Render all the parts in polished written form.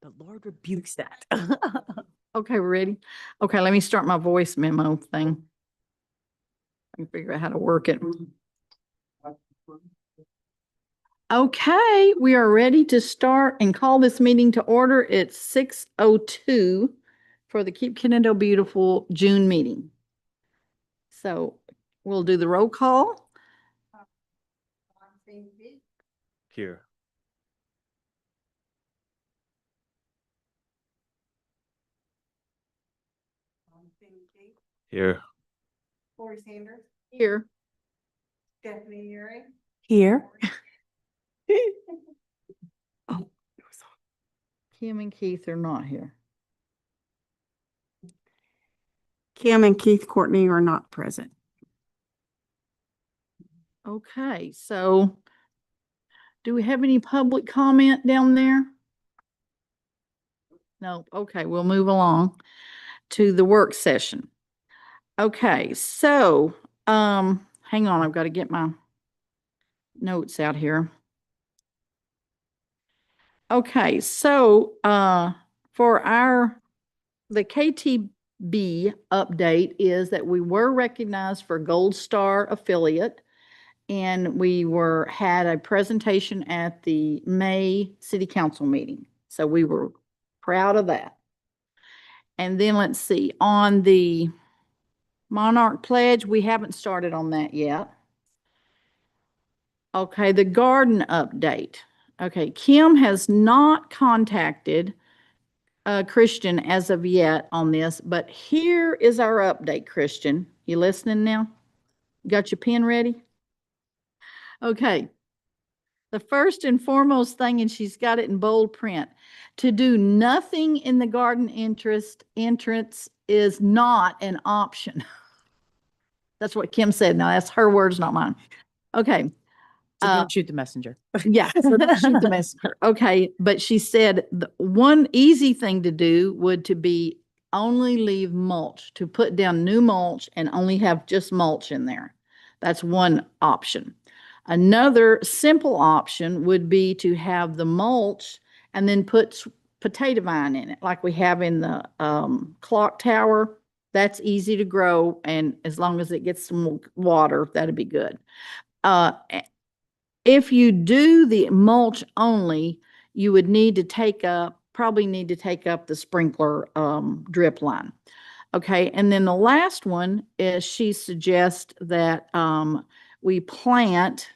The Lord rebukes that. Okay, we're ready? Okay, let me start my voice memo thing. I can figure out how to work it. Okay, we are ready to start and call this meeting to order. It's 6:02 for the Keep Kennedale Beautiful June meeting. So we'll do the roll call. Here. Here. Lori Sanders, Here. Stephanie Yuri, Here. Kim and Keith are not here. Kim and Keith Courtney are not present. Okay, so do we have any public comment down there? No, okay, we'll move along to the work session. Okay, so, hang on, I've got to get my notes out here. Okay, so, for the KTB update is that we were recognized for Gold Star affiliate, and we had a presentation at the May City Council meeting. So we were proud of that. And then let's see, on the Monarch Pledge, we haven't started on that yet. Okay, the garden update. Okay, Kim has not contacted Christian as of yet on this, but here is our update, Christian. You listening now? Got your pen ready? Okay. The first and foremost thing, and she's got it in bold print, to do nothing in the garden entrance is not an option. That's what Kim said. Now, that's her words, not mine. Okay. So don't shoot the messenger. Yeah, so don't shoot the messenger. Okay, but she said the one easy thing to do would to be only leave mulch, to put down new mulch and only have just mulch in there. That's one option. Another simple option would be to have the mulch and then put potato vine in it, like we have in the clock tower. That's easy to grow, and as long as it gets some water, that'd be good. If you do the mulch only, you would probably need to take up the sprinkler drip line. Okay, and then the last one is she suggests that we plant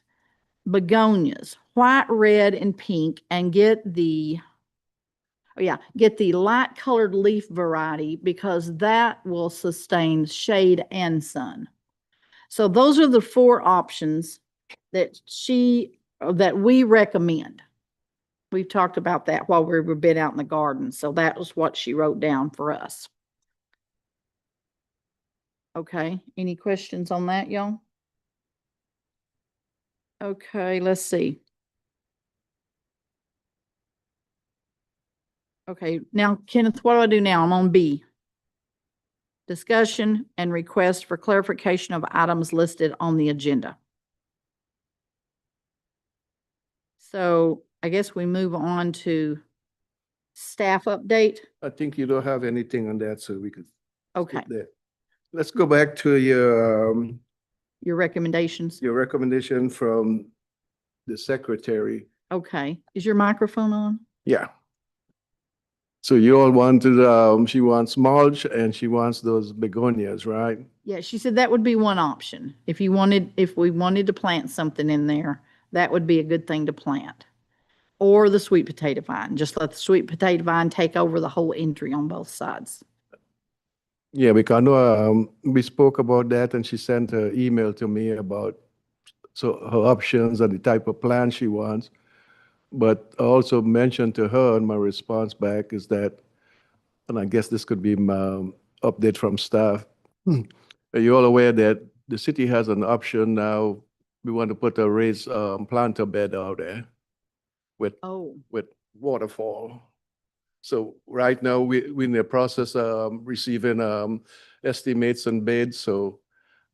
begonias, white, red, and pink, and get the light colored leaf variety because that will sustain shade and sun. So those are the 4 options that we recommend. We've talked about that while we were been out in the garden. So that was what she wrote down for us. Okay, any questions on that, y'all? Okay, let's see. Okay, now, Kenneth, what do I do now? I'm on B. Discussion and request for clarification of items listed on the agenda. So I guess we move on to staff update. I think you don't have anything on that, so we could Okay, skip that. Let's go back to your recommendations. your recommendation from the secretary. Okay, is your microphone on? Yeah. So you all wanted, she wants mulch and she wants those begonias, right? Yeah, she said that would be one option. If we wanted to plant something in there, that would be a good thing to plant. Or the sweet potato vine. Just let the sweet potato vine take over the whole entry on both sides. Yeah, because I know we spoke about that and she sent an email to me about her options and the type of plan she wants. But I also mentioned to her in my response back is that, and I guess this could be my update from staff. Are you all aware that the city has an option now? We want to put a raised planter bed out there with waterfall. So right now we're in the process of receiving estimates and bids. So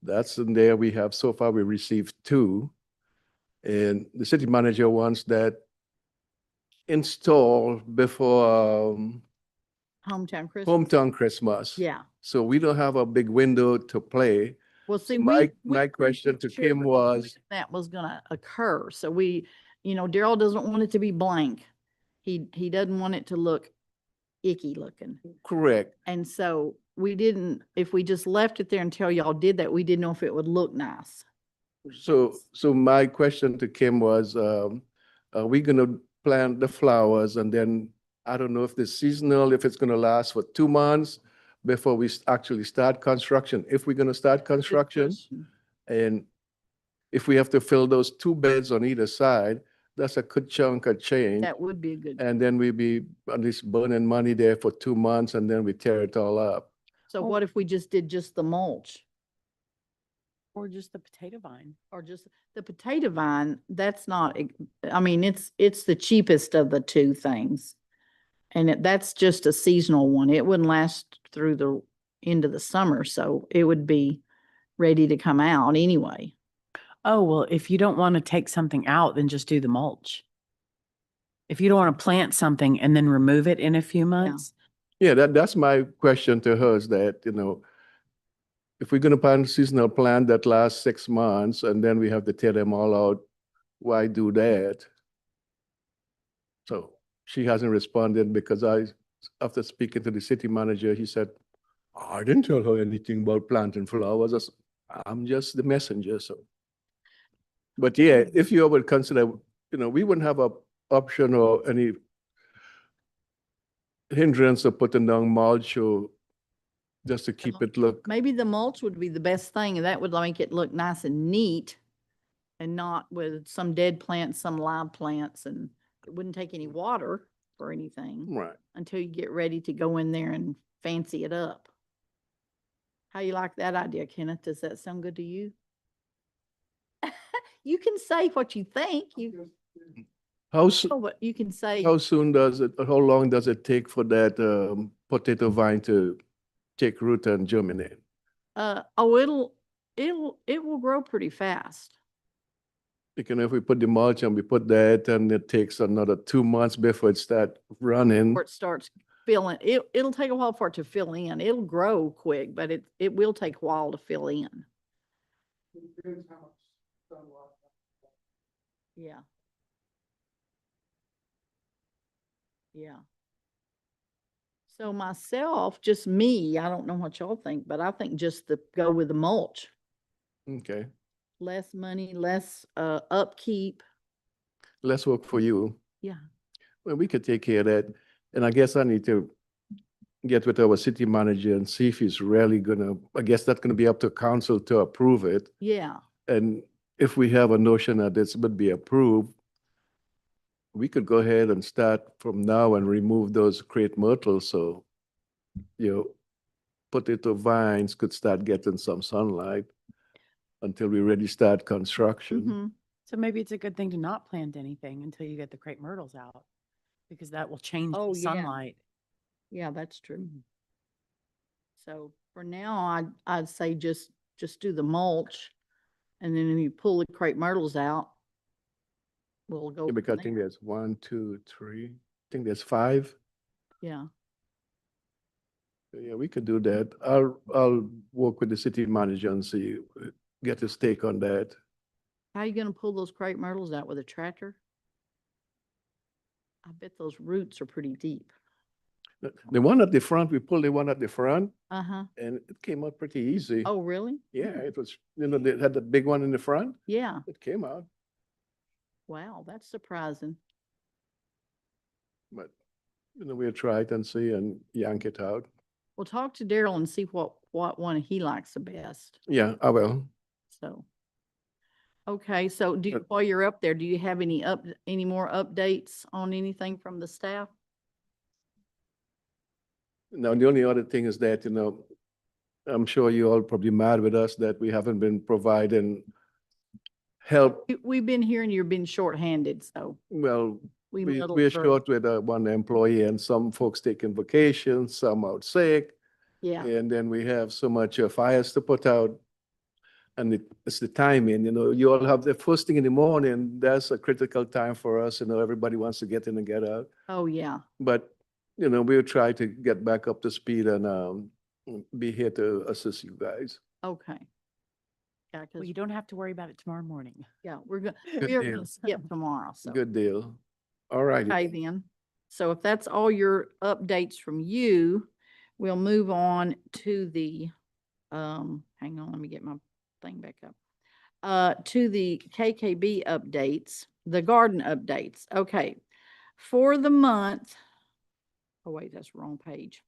that's in there. So far we received 2. And the city manager wants that install before Hometown Christmas. hometown Christmas. Yeah. So we don't have a big window to play. Well, see, my- we my question to sure Kim was- that was gonna occur. So we, Daryl doesn't want it to be blank. He doesn't want it to look icky looking. Correct. And so we didn't, if we just left it there until y'all did that, we didn't know if it would look nice. So my question to Kim was, are we gonna plant the flowers and then, I don't know if it's seasonal, if it's gonna last for 2 months before we actually start construction, if we're gonna start Good construction, question. and if we have to fill those 2 beds on either side, that's a good chunk of change. That would be a good, And then we be at least burning money there for 2 months and then we tear it all up. so what if we just did just the mulch? Or just the potato vine. Or just the potato vine, that's not, I mean, it's the cheapest of the two things. And that's just a seasonal one. It wouldn't last through the end of the summer, so it would be ready to come out anyway. Oh, well, if you don't want to take something out, then just do the mulch. If you don't want to plant something and then remove it in a few months, Yeah, that's my question to her is that, if we're gonna plant a seasonal plant that lasts 6 months and then we have to tear them all out, why do that? So she hasn't responded because after speaking to the city manager, he said, I didn't tell her anything about planting flowers. I'm just the messenger, so. But yeah, if you would consider, we wouldn't have a option or any hindrance of putting down mulch or just to keep it look. Maybe the mulch would be the best thing, and that would make it look nice and neat and not with some dead plants, some live plants, and it wouldn't take any water or anything Right. until you get ready to go in there and fancy it up. How you like that idea, Kenneth? Does that sound good to you? You can say what you think. How soon? But you can say, How soon how long does it take for that potato vine to take root and germinate? it will grow pretty fast. Because if we put the mulch and we put that, and it takes another 2 months before it start running. Before it starts filling, it'll take a while for it to fill in. It'll grow quick, but it will take a while to fill in. Yeah. Yeah. So myself, just me, I don't know what y'all think, but I think just go with the mulch. Okay, Less money, less upkeep. less work for you. Yeah. Well, we could take care of that. And I guess I need to get with our city manager and see if he's really I guess that's gonna be up to council to approve it. Yeah. And if we have a notion that this would be approved, we could go ahead and start from now and remove those crepe myrtles, so, potato vines could start getting some sunlight until we really start construction. Mhm. so maybe it's a good thing to not plant anything until you get the crepe myrtles out. Because that will change Oh, the yeah. sunlight. Yeah, that's true. Mhm. So for now, I'd say just do the mulch. And then if you pull the crepe myrtles out, we'll go. Yeah, from because I think there. there's 1, 2, 3, I think there's 5. Yeah. Yeah, we could do that. I'll work with the city manager and see, get his take on that. How you gonna pull those crepe myrtles out with a tractor? I bet those roots are pretty deep. The one at the front, we pulled the one at the front Uh-huh. and it came out pretty easy. Oh, really? Yeah, it was, they had the big one in the front, Yeah. it came out, Wow, that's surprising. but, we'll try it and see and yank it out. Well, talk to Daryl and see what one he likes the best. Yeah, I will. So. Okay, so while you're up there, do you have any more updates on anything from the staff? Now, the only other thing is that, I'm sure you all probably mad with us that we haven't been providing help. We've been hearing you've been shorthanded, so Well, we we're muddled through. short with one employee and some folks taking vacations, some out sick. Yeah, And then we have so much fires to put out And it's the timing, you all have the first thing in the morning, that's a critical time for us, everybody wants to get in and get out. Oh, yeah. But, we'll try to get back up to speed and be here to assist you guys. Okay. Yeah, Well, because, you don't have to worry about it tomorrow morning. yeah, we're going, Good we're deal. going to skip tomorrow, so. Good deal. All righty. Okay, then. So if that's all your updates from you, we'll move on to the, hang on, let me get my thing back up. To the KKB updates, the garden updates. Okay. For the month, oh wait, that's the wrong page.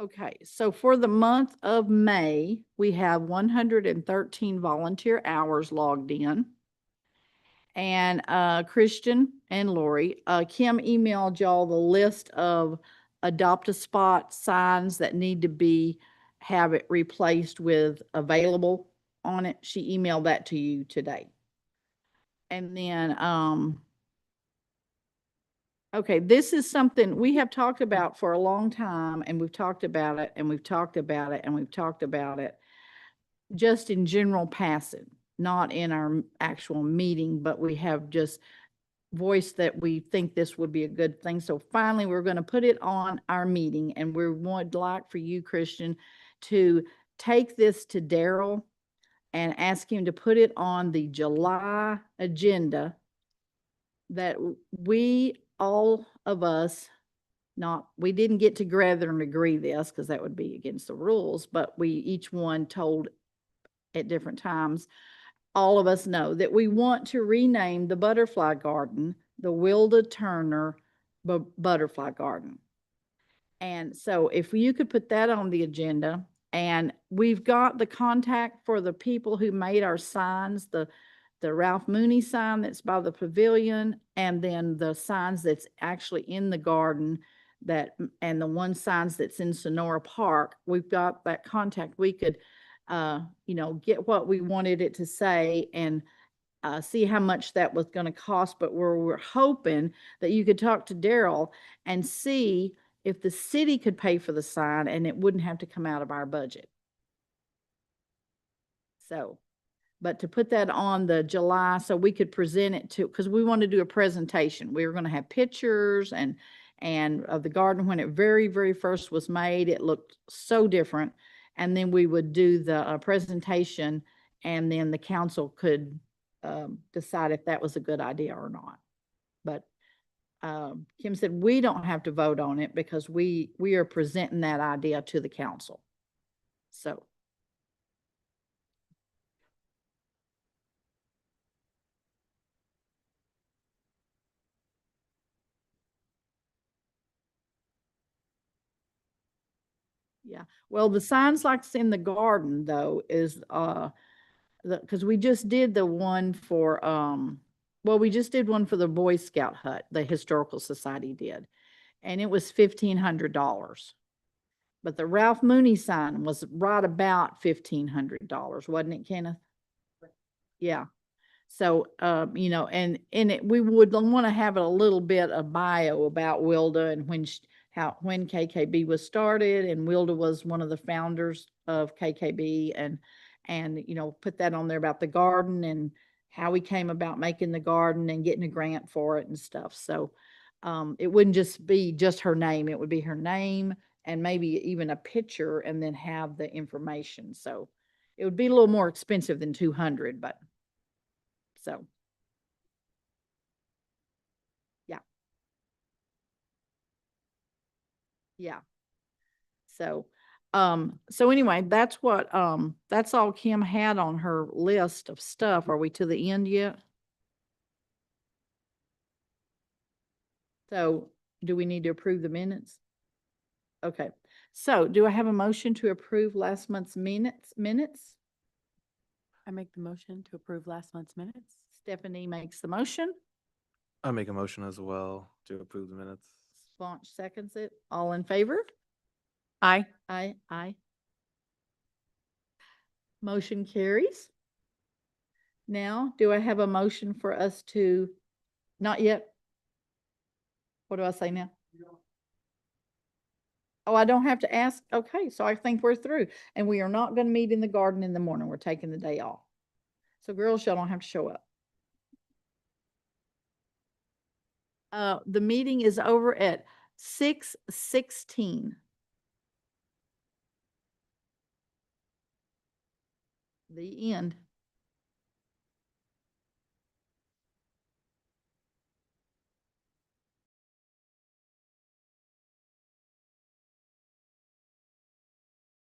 Okay, so for the month of May, we have 113 volunteer hours logged in. And Christian and Lori, Kim emailed y'all the list of adopt a spot signs that need to have it replaced with available on it. She emailed that to you today. And then, okay, this is something we have talked about for a long time, and we've talked about it, and we've talked about it, and we've talked about it, just in general passing, not in our actual meeting, but we have just voiced that we think this would be a good thing. So finally, we're going to put it on our meeting, and we would like for you, Christian, to take this to Daryl and ask him to put it on the July agenda, that we, all of us, we didn't get together and agree this because that would be against the rules, but we each one told at different times, all of us know that we want to rename the butterfly garden the Wilda Turner Butterfly Garden. And so if you could put that on the agenda, and we've got the contact for the people who made our signs, the Ralph Mooney sign that's by the pavilion, and then the signs that's actually in the garden and the one signs that's in Sonora Park. We've got that contact. We could, get what we wanted it to say and see how much that was going to cost. But we're hoping that you could talk to Daryl and see if the city could pay for the sign and it wouldn't have to come out of our budget. So, but to put that on the July, so we could present it to, because we want to do a presentation. We were going to have pictures and of the garden when it very, very first was made. It looked so different. And then we would do the presentation, and then the council could decide if that was a good idea or not. But Kim said we don't have to vote on it because we are presenting that idea to the council. So. Yeah, well, the signs like in the garden though is because we just did the one for we just did one for the Boy Scout hut, the Historical Society did, and it was $1,500. But the Ralph Mooney sign was right about $1,500, wasn't it, Kenneth? Yeah. So, and we would want to have a little bit of bio about Wilda and when KKB was started, and Wilda was one of the founders of KKB, and put that on there about the garden and how we came about making the garden and getting a grant for it and stuff. So, it wouldn't just be just her name. It would be her name and maybe even a picture, and then have the information. So it would be a little more expensive than 200, but so. Yeah. Yeah. So, so anyway, that's all Kim had on her list of stuff. Are we to the end yet? So do we need to approve the minutes? Okay. So do I have a motion to approve last month's minutes? I make the motion to approve last month's minutes. Stephanie makes the motion. I make a motion as well to approve the minutes. Sponge seconds it. All in favor? Aye. Aye. Motion carries. Now, do I have a motion for us to, not yet? What do I say now? Oh, I don't have to ask? Okay, so I think we're through. And we are not gonna meet in the garden in the morning. We're taking the day off. So girls, y'all don't have to show up. The meeting is over at 6:16. The end.